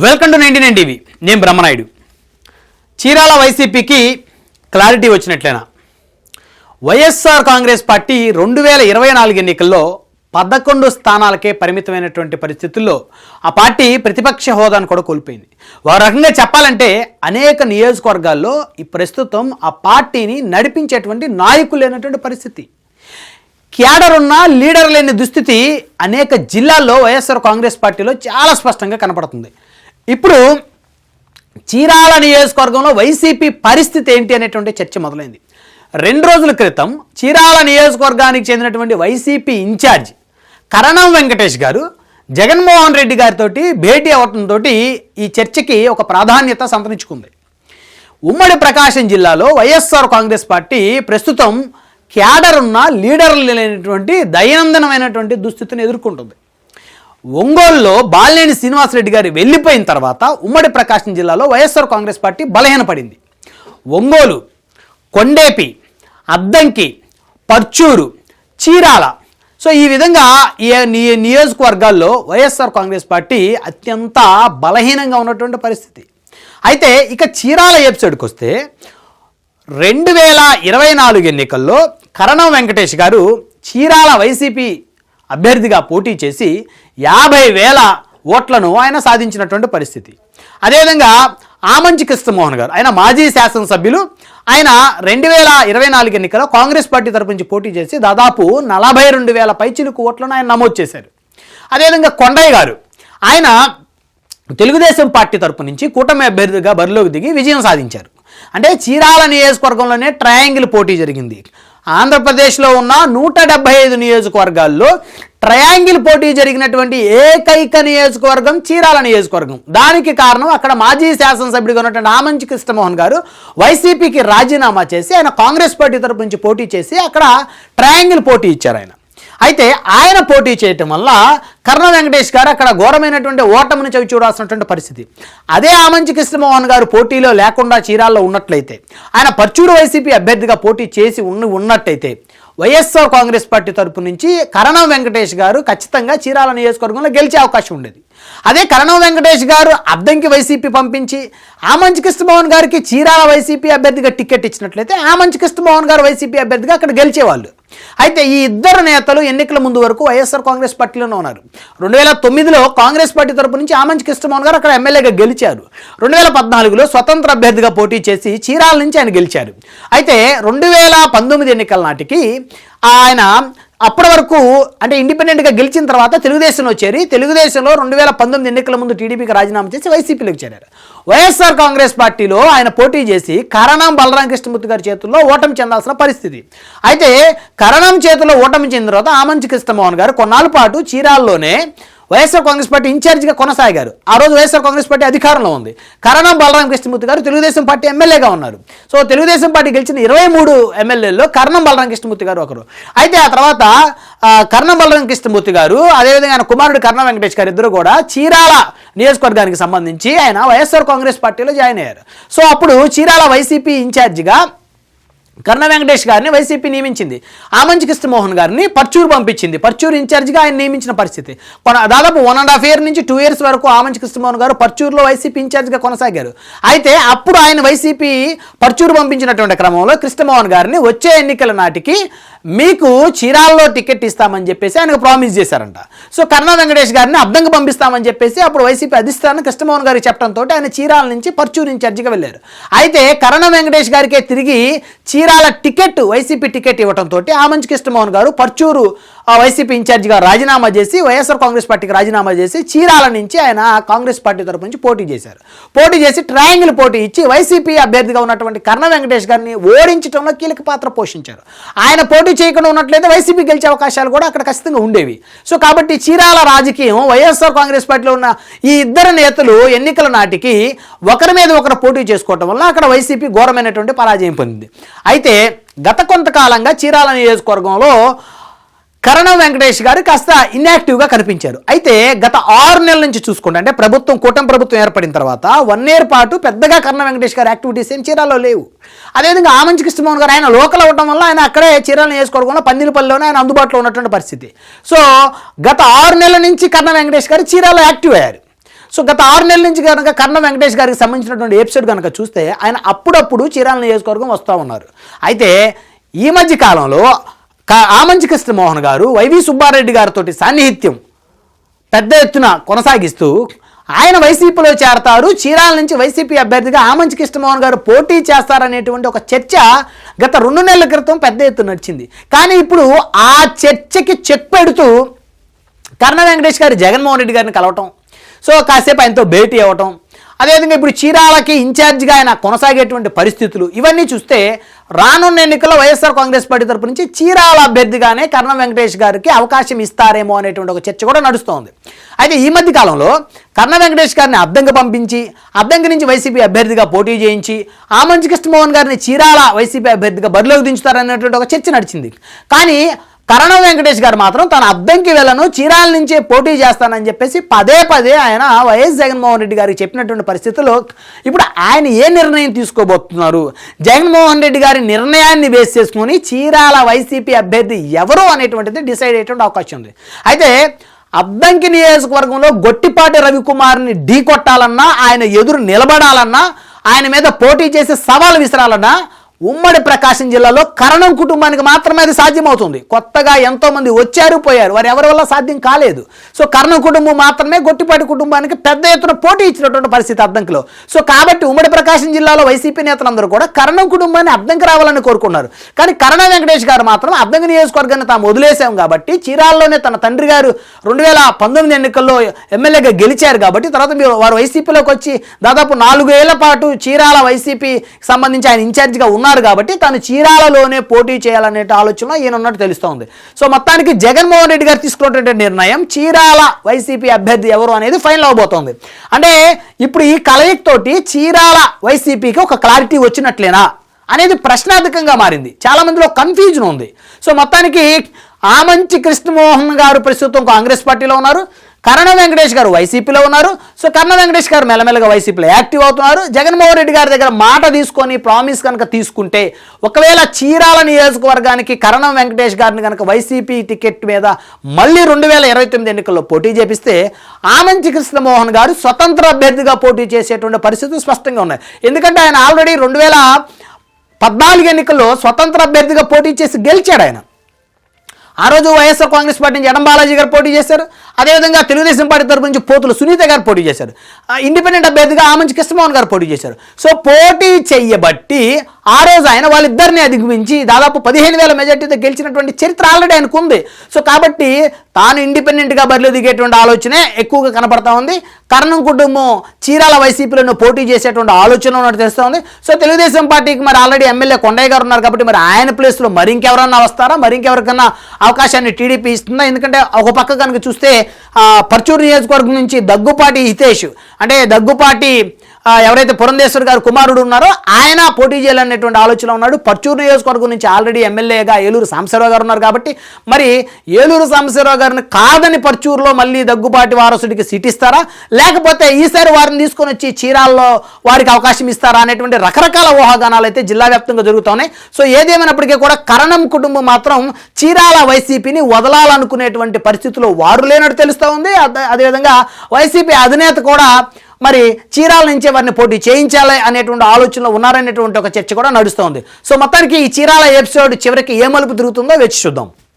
Welcome to 99 TV. నేను బ్రహ్మనాయుడు. చీరాల వైసీపీకి clarity వచ్చినట్లేనా? YSR Congress party 2024 ఎన్నికల్లో 11 స్థానాలకే పరిమితమైనటువంటి పరిస్థితుల్లో ఆ పార్టీ ప్రతిపక్ష హోదాను కూడా కోల్పోయింది. ఒక రకంగా చెప్పాలంటే అనేక నియోజకవర్గాల్లో ఈ ప్రస్తుతం ఆ పార్టీని నడిపించేటువంటి నాయకులు లేనటువంటి పరిస్థితి, క్యాడర్ ఉన్న లీడర్ లేని దుస్థితి అనేక జిల్లాల్లో వైఎస్ఆర్ కాంగ్రెస్ పార్టీలో చాలా స్పష్టంగా కనపడుతుంది. ఇప్పుడు చీరాల నియోజకవర్గంలో వైసీపీ పరిస్థితి ఏంటి అనేటువంటి చర్చ మొదలైంది. 2 రోజుల క్రితం చీరాల నియోజకవర్గానికి చెందినటువంటి వైసీపీ ఇన్ఛార్జ్ కరణం వెంకటేష్ గారు జగన్మోహన్ రెడ్డి గారితో భేటీ అవడంతో ఈ చర్చకి ఒక ప్రాధాన్యత సంతరించుకుంది. ఉమ్మడి ప్రకాశం జిల్లాలో వైఎస్ఆర్ కాంగ్రెస్ పార్టీ ప్రస్తుతం క్యాడర్ ఉన్న లీడర్లు లేనటువంటి దైనందినమైనటువంటి దుస్థితిని ఎదుర్కొంటుంది. ఒంగోలులో బాలినేని శ్రీనివాసరెడ్డి గారు వెళ్ళిపోయిన తర్వాత ఉమ్మడి ప్రకాశం జిల్లాలో వైఎస్ఆర్ కాంగ్రెస్ పార్టీ బలహీనపడింది. ఒంగోలు, కొండేపి, అద్దంకి, పర్చూరు, చీరాల, సో ఈ విధంగా ఈ నియోజకవర్గాల్లో వైఎస్ఆర్ కాంగ్రెస్ పార్టీ అత్యంత బలహీనంగా ఉన్నటువంటి పరిస్థితి. అయితే ఇక చీరాల ఎపిసోడ్కి వస్తే 2024 ఎన్నికల్లో కరణం వెంకటేష్ గారు చీరాల వైసీపీ అభ్యర్థిగా పోటీ చేసి 50,000 ఓట్లను ఆయన సాధించినటువంటి పరిస్థితి. అదేవిధంగా ఆమంచి కృష్ణమోహన్ గారు, ఆయన మాజీ శాసనసభ్యులు, ఆయన 2024 ఎన్నికల్లో కాంగ్రెస్ పార్టీ తరపు నుంచి పోటీ చేసి దాదాపు 42,000 పైచిలుకు ఓట్లను ఆయన నమోదు చేశారు. అదేవిధంగా కొండయ్య గారు, ఆయన తెలుగుదేశం పార్టీ తరపు నుంచి కూటమి అభ్యర్థిగా బరిలోకి దిగి విజయం సాధించారు. అంటే చీరాల నియోజకవర్గంలోనే ట్రయాంగిల్ పోటీ జరిగింది. ఆంధ్రప్రదేశ్లో ఉన్న 175 నియోజకవర్గాల్లో ట్రయాంగిల్ పోటీ జరిగినటువంటి ఏకైక నియోజకవర్గం చీరాల నియోజకవర్గం. దానికి కారణం అక్కడ మాజీ శాసనసభ్యుడిగా ఉన్నటువంటి ఆమంచి కృష్ణమోహన్ గారు వైసీపీకి రాజీనామా చేసి ఆయన కాంగ్రెస్ పార్టీ తరపు నుంచి పోటీ చేసి అక్కడ ట్రయాంగిల్ పోటీ ఇచ్చారు ఆయన. అయితే ఆయన పోటీ చేయటం వల్ల కరణం వెంకటేష్ గారు అక్కడ ఘోరమైనటువంటి ఓటమిని చవి చూడాల్సినటువంటి పరిస్థితి. అదే ఆమంచి కృష్ణమోహన్ గారు పోటీలో లేకుండా చీరాల్లో ఉన్నట్లయితే, ఆయన పర్చూరు వైసీపీ అభ్యర్థిగా పోటీ చేసి ఉన్నట్టయితే వైఎస్ఆర్ కాంగ్రెస్ పార్టీ తరపు నుంచి కరణం వెంకటేష్ గారు ఖచ్చితంగా చీరాల నియోజకవర్గంలో గెలిచే అవకాశం ఉండేది. అదే కరణం వెంకటేష్ గారు అద్దంకి వైసీపీ పంపించి ఆమంచి కృష్ణమోహన్ గారికి చీరాల వైసీపీ అభ్యర్థిగా టికెట్ ఇచ్చినట్లయితే ఆమంచి కృష్ణమోహన్ గారు వైసీపీ అభ్యర్థిగా అక్కడ గెలిచేవాళ్ళు. అయితే ఈ ఇద్దరు నేతలు ఎన్నికల ముందు వరకు వైఎస్ఆర్ కాంగ్రెస్ పార్టీలోనే ఉన్నారు. 2009లో కాంగ్రెస్ పార్టీ తరపు నుంచి ఆమంచి కృష్ణమోహన్ గారు అక్కడ ఎమ్మెల్యేగా గెలిచారు. 2014లో స్వతంత్ర అభ్యర్థిగా పోటీ చేసి చీరాల నుంచి ఆయన గెలిచారు. అయితే 2019 ఎన్నికల నాటికి ఆయన అప్పటి వరకు అంటే ఇండిపెండెంట్గా గెలిచిన తర్వాత తెలుగుదేశంలో చేరి తెలుగుదేశంలో 2019 ఎన్నికల ముందు టీడీపీకి రాజీనామా చేసి వైసీపీలోకి చేరారు. వైఎస్ఆర్ కాంగ్రెస్ పార్టీలో ఆయన పోటీ చేసి కరణం బలరామ కృష్ణమూర్తి గారి చేతుల్లో ఓటమి చెందాల్సిన పరిస్థితి. అయితే కరణం చేతుల్లో ఓటమి చెందిన తర్వాత ఆమంచి కృష్ణమోహన్ గారు కొన్నాళ్ళ పాటు చీరాల్లోనే వైఎస్ఆర్ కాంగ్రెస్ పార్టీ ఇన్ఛార్జిగా కొనసాగారు. ఆ రోజు వైఎస్ఆర్ కాంగ్రెస్ పార్టీ అధికారంలో ఉంది. కరణం బలరామ కృష్ణమూర్తి గారు తెలుగుదేశం పార్టీ ఎమ్మెల్యేగా ఉన్నారు. సో తెలుగుదేశం పార్టీ గెలిచిన 23 ఎమ్మెల్యేల్లో కరణం బలరామ కృష్ణమూర్తి గారు ఒకరు. అయితే ఆ తర్వాత కరణం బలరామ కృష్ణమూర్తి గారు అదేవిధంగా ఆయన కుమారుడు కరణం వెంకటేష్ గారు ఇద్దరు కూడా చీరాల నియోజకవర్గానికి సంబంధించి ఆయన వైఎస్ఆర్ కాంగ్రెస్ పార్టీలో జాయిన్ అయ్యారు. సో అప్పుడు చీరాల వైసీపీ ఇన్ఛార్జిగా కరణం వెంకటేష్ గారిని వైసీపీ నియమించింది. ఆమంచి కృష్ణమోహన్ గారిని పర్చూరు పంపించింది. పర్చూరు ఇన్ఛార్జిగా ఆయన నియమించిన పరిస్థితి. దాదాపు 1.5 year నుంచి 2 years వరకు ఆమంచి కృష్ణమోహన్ గారు పర్చూరులో వైసీపీ ఇన్ఛార్జిగా కొనసాగారు. అయితే అప్పుడు ఆయన వైసీపీ పర్చూరు పంపించినటువంటి క్రమంలో కృష్ణమోహన్ గారిని వచ్చే ఎన్నికల నాటికి మీకు చీరాల్లో టికెట్ ఇస్తామని చెప్పేసి ఆయనకు ప్రామిస్ చేశారంట. సో కరణం వెంకటేష్ గారిని అద్దంకి పంపిస్తామని చెప్పేసి అప్పుడు వైసీపీ అధిష్టానం కృష్ణమోహన్ గారికి చెప్పడంతో ఆయన చీరాల నుంచి పర్చూరు ఇన్ఛార్జిగా వెళ్ళారు. అయితే కరణం వెంకటేష్ గారికే తిరిగి చీరాల టికెట్ వైసీపీ టికెట్ ఇవ్వడంతో ఆమంచి కృష్ణమోహన్ గారు పర్చూరు వైసీపీ ఇన్ఛార్జిగా రాజీనామా చేసి వైఎస్ఆర్ కాంగ్రెస్ పార్టీకి రాజీనామా చేసి చీరాల నుంచి ఆయన కాంగ్రెస్ పార్టీ తరపు నుంచి పోటీ చేశారు. పోటీ చేసి ట్రయాంగిల్ పోటీ ఇచ్చి వైసీపీ అభ్యర్థిగా ఉన్నటువంటి కరణం వెంకటేష్ గారిని ఓడించడంలో కీలక పాత్ర పోషించారు. ఆయన పోటీ చేయకుండా ఉన్నట్లయితే వైసీపీ గెలిచే అవకాశాలు కూడా అక్కడ ఖచ్చితంగా ఉండేవి. సో కాబట్టి చీరాల రాజకీయం వైఎస్ఆర్ కాంగ్రెస్ పార్టీలో ఉన్న ఈ ఇద్దరు నేతలు ఎన్నికల నాటికి ఒకరి మీద ఒకరు పోటీ చేసుకోవటం వల్ల అక్కడ వైసీపీ ఘోరమైనటువంటి పరాజయం పొందింది. అయితే గత కొంతకాలంగా చీరాల నియోజకవర్గంలో కరణం వెంకటేష్ గారు కాస్త ఇన్యాక్టివ్గా కనిపించారు. అయితే గత 6 నెలల నుంచి చూసుకుంటే అంటే కూటమి ప్రభుత్వం ఏర్పడిన తర్వాత 1 year పాటు పెద్దగా కరణం వెంకటేష్ గారి యాక్టివిటీస్ ఏం చీరాల్లో లేవు. అదేవిధంగా ఆమంచి కృష్ణమోహన్ గారు ఆయన లోకల్ అవ్వడం వల్ల ఆయన అక్కడే చీరాల నియోజకవర్గంలో పందిలపల్లిలోనే ఆయన అందుబాటులో ఉన్నటువంటి పరిస్థితి. సో గత 6 నెలల నుంచి కరణం వెంకటేష్ గారు చీరాల్లో యాక్టివ్ అయ్యారు. సో గత 6 నెలల నుంచి కనుక కర్ణ వెంకటేష్ గారికి సంబంధించినటువంటి ఎపిసోడ్ కనుక చూస్తే ఆయన అప్పుడప్పుడు చీరాల నియోజకవర్గం వస్తూ ఉన్నారు. అయితే ఈ మధ్య కాలంలో ఆమంచి కృష్ణమోహన్ గారు వైవి సుబ్బారెడ్డి గారితో సాన్నిహిత్యం పెద్ద ఎత్తున కొనసాగిస్తూ ఆయన వైసీపీలో చేరతారు, చీరాల నుంచి వైసీపీ అభ్యర్థిగా ఆమంచి కృష్ణమోహన్ గారు పోటీ చేస్తారనేటువంటి ఒక చర్చ గత 2 నెలల క్రితం పెద్ద ఎత్తున నడిచింది. కానీ ఇప్పుడు ఆ చర్చకి చెక్ పెడుతూ కర్ణ వెంకటేష్ గారు జగన్మోహన్ రెడ్డి గారిని కలవటం, సో కాసేపు ఆయనతో భేటీ అవ్వటం, అదేవిధంగా ఇప్పుడు చీరాలకి ఇన్ఛార్జిగా ఆయన కొనసాగేటువంటి పరిస్థితులు ఇవన్నీ చూస్తే రానున్న ఎన్నికల్లో వైఎస్ఆర్ కాంగ్రెస్ పార్టీ తరపు నుంచి చీరాల అభ్యర్థిగానే కర్ణ వెంకటేష్ గారికి అవకాశం ఇస్తారేమో అనేటువంటి ఒక చర్చ కూడా నడుస్తోంది. అయితే ఈ మధ్య కాలంలో కర్ణ వెంకటేష్ గారిని అద్దంకి పంపించి అద్దంకి నుంచి వైసీపీ అభ్యర్థిగా పోటీ చేయించి ఆమంచి కృష్ణమోహన్ గారిని చీరాల వైసీపీ అభ్యర్థిగా బరిలోకి దించుతారనేటువంటి ఒక చర్చ నడిచింది. కానీ కరణ వెంకటేష్ గారు మాత్రం తన అద్దంకి వెళ్ళను, చీరాల నుంచే పోటీ చేస్తానని చెప్పేసి పదే పదే ఆయన వైఎస్ జగన్మోహన్ రెడ్డి గారికి చెప్పినటువంటి పరిస్థితుల్లో ఇప్పుడు ఆయన ఏ నిర్ణయం తీసుకోబోతున్నారు, జగన్మోహన్ రెడ్డి గారి నిర్ణయాన్ని బేస్ చేసుకుని చీరాల వైసీపీ అభ్యర్థి ఎవరు అనేటువంటిది డిసైడ్ అయ్యేటువంటి అవకాశం ఉంది. అయితే అద్దంకి నియోజకవర్గంలో గొట్టిపాటి రవికుమార్ని ఢీ కొట్టాలన్నా, ఆయన ఎదురు నిలబడాలన్నా, ఆయన మీద పోటీ చేసి సవాల్ విసరాలన్నా ఉమ్మడి ప్రకాశం జిల్లాలో కరణం కుటుంబానికి మాత్రమే అది సాధ్యమవుతుంది. కొత్తగా ఎంతోమంది వచ్చారు పోయారు, వారు ఎవరి వల్ల సాధ్యం కాలేదు. సో కరణం కుటుంబం మాత్రమే గొట్టిపాటి కుటుంబానికి పెద్ద ఎత్తున పోటీ ఇచ్చినటువంటి పరిస్థితి అద్దంకిలో. సో కాబట్టి ఉమ్మడి ప్రకాశం జిల్లాలో వైసీపీ నేతలందరూ కూడా కరణం కుటుంబాన్ని అద్దంకి రావాలని కోరుకున్నారు. కానీ కరణ వెంకటేష్ గారు మాత్రం అద్దంకి నియోజకవర్గాన్ని తాము వదిలేసాం కాబట్టి, చీరాల్లోనే తన తండ్రి గారు 2019 ఎన్నికల్లో ఎమ్మెల్యేగా గెలిచారు కాబట్టి, తర్వాత వారు వైసీపీలోకి వచ్చి దాదాపు 4 ఏళ్ల పాటు చీరాల వైసీపీ సంబంధించి ఆయన ఇన్ఛార్జిగా ఉన్నారు కాబట్టి తాను చీరాలలోనే పోటీ చేయాలనే ఆలోచన ఈయన ఉన్నట్టు తెలుస్తోంది. సో మొత్తానికి జగన్మోహన్ రెడ్డి గారు తీసుకున్నటువంటి నిర్ణయం చీరాల వైసీపీ అభ్యర్థి ఎవరు అనేది ఫైనల్ అవబోతోంది. అంటే ఇప్పుడు ఈ కలయిక తోటి చీరాల వైసీపీకి ఒక క్లారిటీ వచ్చినట్లేనా అనేది ప్రశ్నార్థకంగా మారింది. చాలా మందిలో కన్ఫ్యూజన్ ఉంది. సో మొత్తానికి ఆమంచి కృష్ణమోహన్ గారు ప్రస్తుతం కాంగ్రెస్ పార్టీలో ఉన్నారు, కరణ వెంకటేష్ గారు వైసీపీలో ఉన్నారు. సో కరణ వెంకటేష్ గారు మెల్లమెల్లగా వైసీపీలో యాక్టివ్ అవుతున్నారు. జగన్మోహన్ రెడ్డి గారి దగ్గర మాట తీసుకొని ప్రామిస్ కనుక తీసుకుంటే, ఒకవేళ చీరాల నియోజకవర్గానికి కరణ వెంకటేష్ గారిని కనుక వైసీపీ టికెట్ మీద మళ్ళీ 2029 ఎన్నికల్లో పోటీ చేపిస్తే ఆమంచి కృష్ణమోహన్ గారు స్వతంత్ర అభ్యర్థిగా పోటీ చేసేటువంటి పరిస్థితులు స్పష్టంగా ఉన్నాయి. ఎందుకంటే ఆయన ఆల్రెడీ 2014 ఎన్నికల్లో స్వతంత్ర అభ్యర్థిగా పోటీ చేసి గెలిచాడు. ఆయన ఆ రోజు వైఎస్ఆర్ కాంగ్రెస్ పార్టీ నుంచి ఎడం బాలాజీ గారు పోటీ చేశారు, అదేవిధంగా తెలుగుదేశం పార్టీ తరపు నుంచి పోతుల సునీత గారు పోటీ చేశారు, ఇండిపెండెంట్ అభ్యర్థిగా ఆమంచి కృష్ణమోహన్ గారు పోటీ చేశారు. సో పోటీ చెయ్యబట్టి ఆ రోజు ఆయన వాళ్ళిద్దరిని అధిగమించి దాదాపు 15,000 మెజార్టీతో గెలిచినటువంటి చరిత్ర ఆల్రెడీ ఆయనకు ఉంది. సో కాబట్టి తాను ఇండిపెండెంట్గా బరిలో దిగేటువంటి ఆలోచనే ఎక్కువగా కనపడతా ఉంది. కరణం కుటుంబం చీరాల వైసీపీలను పోటీ చేసేటువంటి ఆలోచన ఉన్నట్టు తెలుస్తూ ఉంది. సో తెలుగుదేశం పార్టీకి మరి ఆల్రెడీ ఎమ్మెల్యే కొండయ్య గారు ఉన్నారు కాబట్టి మరి ఆయన ప్లేస్లో మరి ఇంకెవరన్నా వస్తారా, మరి ఇంకెవరికన్నా అవకాశాన్ని టీడీపీ ఇస్తుందా? ఎందుకంటే ఒక పక్క కనుక చూస్తే పర్చూరు నియోజకవర్గం నుంచి దగ్గుపాటి హితేష్, అంటే దగ్గుపాటి ఎవరైతే పురంధేశ్వర్ గారు కుమారుడు ఉన్నారో ఆయన పోటీ చేయాలనేటువంటి ఆలోచన ఉన్నాడు. పర్చూరు నియోజకవర్గం నుంచి ఆల్రెడీ ఎమ్మెల్యేగా ఏలూరు సాంబశివరావు గారు ఉన్నారు కాబట్టి మరి ఏలూరు సాంబశివరావు గారిని కాదని పర్చూరులో మళ్ళీ దగ్గుబాటి వారసుడికి సీట్ ఇస్తారా, లేకపోతే ఈసారి వారిని తీసుకొని వచ్చి చీరాల్లో వారికి అవకాశం ఇస్తారా అనేటువంటి రకరకాల ఊహాగానాలు అయితే జిల్లా వ్యాప్తంగా జరుగుతున్నాయి. సో ఏదేమైనప్పటికీ కూడా కరణం కుటుంబం మాత్రం చీరాల వైసీపీని వదలాలనుకునేటువంటి పరిస్థితుల్లో వారు లేనట్టు తెలుస్తూ ఉంది. అదేవిధంగా వైసీపీ అధినేత కూడా మరి చీరాల నుంచే వారిని పోటీ చేయించాలి అనేటువంటి ఆలోచనలో ఉన్నారనేటువంటి ఒక చర్చ కూడా నడుస్తోంది. సో మొత్తానికి ఈ చీరాల ఎపిసోడ్ చివరికి ఏ మలుపు తిరుగుతుందో వేచి చూద్దాం.